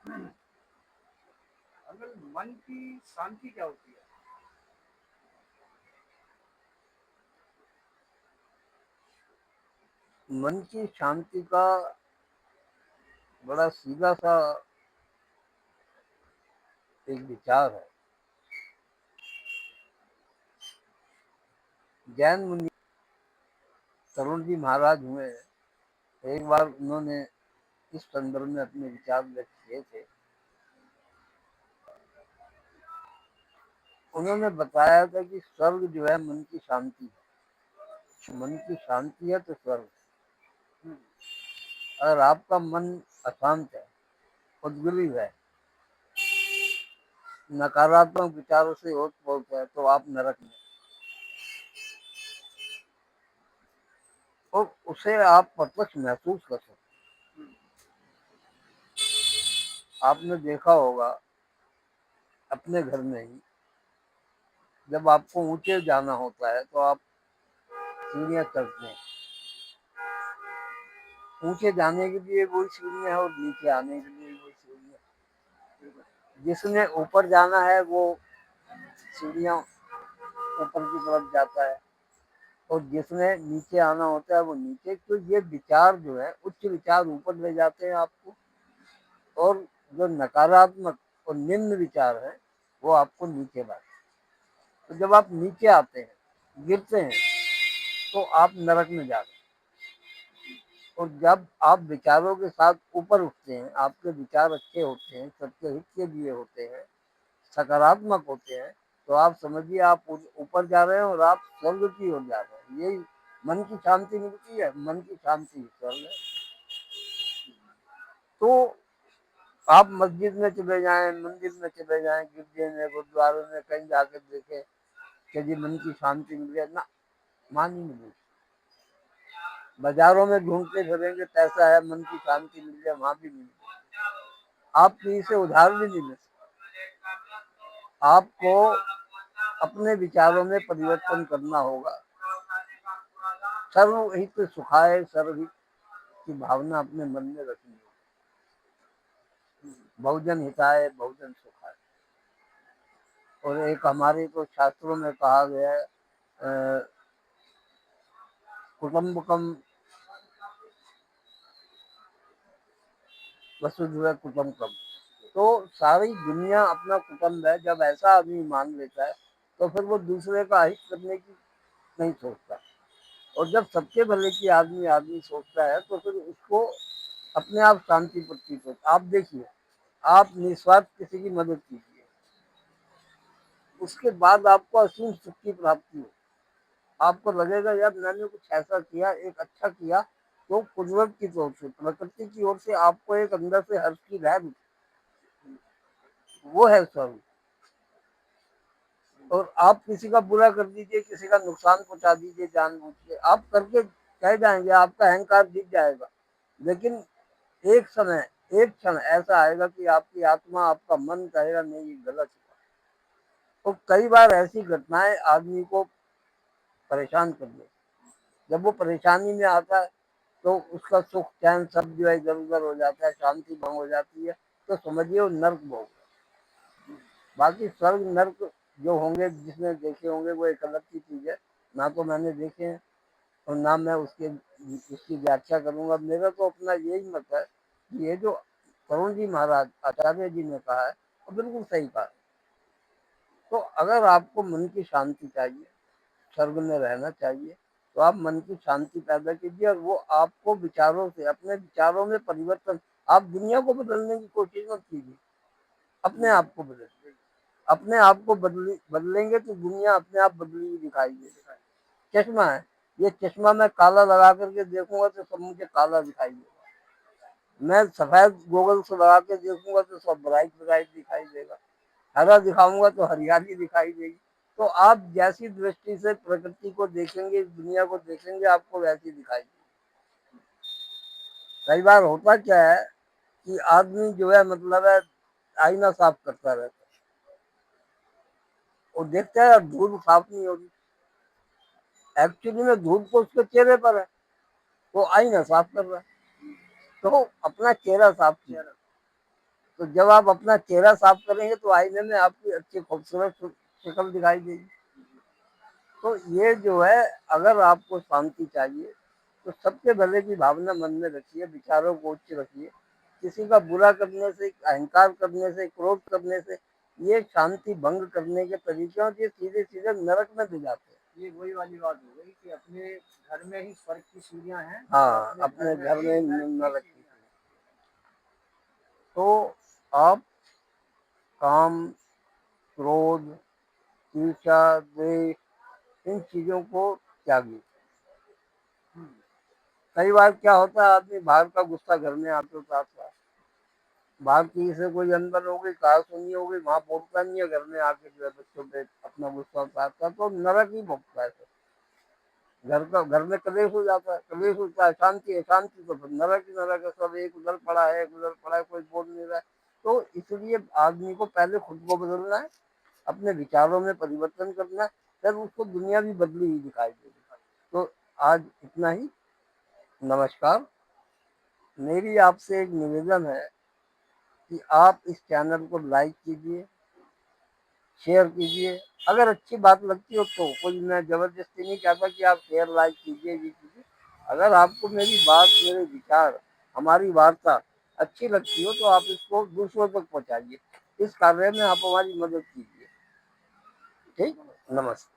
अगर मन की शांति क्या होती है? मन की शांति का बड़ा सीधा सा एक विचार है। जैन मुनि तरुण जी महाराज हुए, एक बार उन्होंने इस संदर्भ में अपने विचार व्यक्त किए थे। उन्होंने बताया था कि स्वर्ग जो है मन की शांति है। मन की शांति है तो स्वर्ग। अगर आपका मन अशांत है, उद्ग्रीव है, नकारात्मक विचारों से ओत पोत है, तो आप नरक में, और उसे आप प्रत्यक्ष महसूस कर सकते। आपने देखा होगा अपने घर में ही, जब आपको ऊंचे जाना होता है तो आप सीढ़ियां चढ़ते हैं। ऊंचे जाने के लिए वही सीढ़ियां है और नीचे आने के लिए वही सीढ़ियां। जिसने ऊपर जाना है वो सीढ़ियां ऊपर की तरफ जाता है, और जिसने नीचे आना होता है वो नीचे। तो ये विचार जो है, उच्च विचार ऊपर ले जाते हैं आपको, और जो नकारात्मक और निम्न विचार है वो आपको नीचे लाते हैं। तो जब आप नीचे आते हैं, गिरते हैं, तो आप नरक में जाते हैं। और जब आप विचारों के साथ ऊपर उठते हैं, आपके विचार अच्छे होते हैं, सबके हित के लिए होते हैं, सकारात्मक होते हैं, तो आप समझिए आप ऊपर जा रहे हैं और आप स्वर्ग की ओर जा रहे हैं। यही मन की शांति मिलती है। मन की शांति स्वर्ग है। तो आप मस्जिद में चले जाएं, मंदिर में चले जाएं, गिरजे में, गुरुद्वारे में, कहीं जाकर देखें कि जी मन की शांति मिल गया ना, मान ही नहीं। बाजारों में घूमते फिरेंगे, पैसा है, मन की शांति मिल जाए, वहां भी मिल जाए। आप कहीं से उधार भी नहीं ले सकते। आपको अपने विचारों में परिवर्तन करना होगा। सर्वहित सुखाए, सर्वहित की भावना अपने मन में रखनी होगी। बहुजन हिताय, बहुजन सुखाय। और एक हमारे तो शास्त्रों में कहा गया है, कुटुंबकम वसुधैव कुटुंबकम। तो सारी दुनिया अपना कुटुंब है। जब ऐसा आदमी मान लेता है तो फिर वो दूसरे का हित करने की नहीं सोचता। और जब सबके भले की आदमी आदमी सोचता है तो फिर उसको अपने आप शांति प्रतीत होती। आप देखिए, आप निस्वार्थ किसी की मदद कीजिए, उसके बाद आपको असीम सुख की प्राप्ति हो। आपको लगेगा यार मैंने कुछ ऐसा किया, एक अच्छा किया, तो कुदरत की तरफ से, प्रकृति की ओर से आपको एक अंदर से हर्ष की लहर, वो है स्वर्ग। और आप किसी का बुरा कर दीजिए, किसी का नुकसान पहुंचा दीजिए जानबूझ के, आप करके कह जाएंगे, आपका अहंकार दिख जाएगा। लेकिन एक समय, एक क्षण ऐसा आएगा कि आपकी आत्मा, आपका मन कहेगा नहीं ये गलत हुआ। तो कई बार ऐसी घटनाएं आदमी को परेशान कर दे। जब वो परेशानी में आता है तो उसका सुख चैन सब जो है इधर उधर हो जाता है, शांति भंग हो जाती है। तो समझिए वो नर्क भोग। बाकी स्वर्ग नर्क जो होंगे, जिसने देखे होंगे, वो एक अलग की चीज है। ना तो मैंने देखे हैं और ना मैं उसकी व्याख्या करूंगा। मेरा तो अपना यही मत है कि ये जो तरुण जी महाराज आचार्य जी ने कहा है वो बिल्कुल सही कहा। तो अगर आपको मन की शांति चाहिए, स्वर्ग में रहना चाहिए, तो आप मन की शांति पैदा कीजिए, और वो आपको विचारों से, अपने विचारों में परिवर्तन। आप दुनिया को बदलने की कोशिश मत कीजिए, अपने आप को बदलिए। अपने आप को बदलेंगे तो दुनिया अपने आप बदली हुई दिखाई देगी। चश्मा है, ये चश्मा मैं काला लगा करके देखूंगा तो सब मुझे काला दिखाई देगा। मैं सफेद गोगल्स लगा के देखूंगा तो सब ब्राइट ब्राइट दिखाई देगा। हरा दिखाऊंगा तो हरियाली दिखाई देगी। तो आप जैसी दृष्टि से प्रकृति को देखेंगे, दुनिया को देखेंगे, आपको वैसी दिखाई देगी। कई बार होता क्या है कि आदमी जो है, मतलब है, आईना साफ करता रहता है, वो देखता है धूल साफ नहीं होगी। एक्चुअली में धूल तो उसके चेहरे पर है, वो आईना साफ कर रहा है। तो अपना चेहरा साफ किया, तो जब आप अपना चेहरा साफ करेंगे तो आईने में आपकी अच्छी खूबसूरत शक्ल दिखाई देगी। तो ये जो है, अगर आपको शांति चाहिए तो सबके भले की भावना मन में रखिए, विचारों को उच्च रखिए। किसी का बुरा करने से, अहंकार करने से, क्रोध करने से, ये शांति भंग करने के तरीके और ये सीधे सीधे नरक में ले जाते हैं। ये वही वाली बात हो गई कि अपने घर में ही स्वर्ग की सीढ़ियां हैं, हाँ, तो अपने घर ही में नरक की नरक की। सीढ़ियां हैं। तो आप काम, क्रोध, ईर्ष्या, द्वेष, इन चीजों को त्यागिए। हम्म, कई बार क्या होता है, आदमी बाहर का गुस्सा घर में आके उतारता है। बाहर किसी से कोई अनबन हो गई, कहा सुनी हो गई, वहां भोगता नहीं है, घर में आके जो है बच्चों पे अपना गुस्सा उतारता है, तो नरक ही भोगता है। घर में कलेश हो जाता है, कलेश होता है, शांति है, शांति तो फिर नरक ही नरक है। सब एक उधर पड़ा है, एक उधर पड़ा है, कोई बोल नहीं रहा है। तो इसलिए आदमी को पहले खुद को बदलना है, अपने विचारों में परिवर्तन करना है, फिर उसको दुनिया भी बदली ही दिखाई देगी। तो आज इतना ही। नमस्कार। मेरी आपसे एक निवेदन है कि आप इस चैनल को लाइक कीजिए, शेयर कीजिए। अगर अच्छी बात लगती हो तो, कोई मैं जबरदस्ती नहीं कहता कि आप शेयर लाइक कीजिए, ये कीजिए। अगर आपको मेरी बात, मेरे विचार, हमारी वार्ता अच्छी लगती हो तो आप इसको दूसरों तक पहुंचाइए। इस कार्य में आप हमारी मदद कीजिए। ठीक, नमस्ते।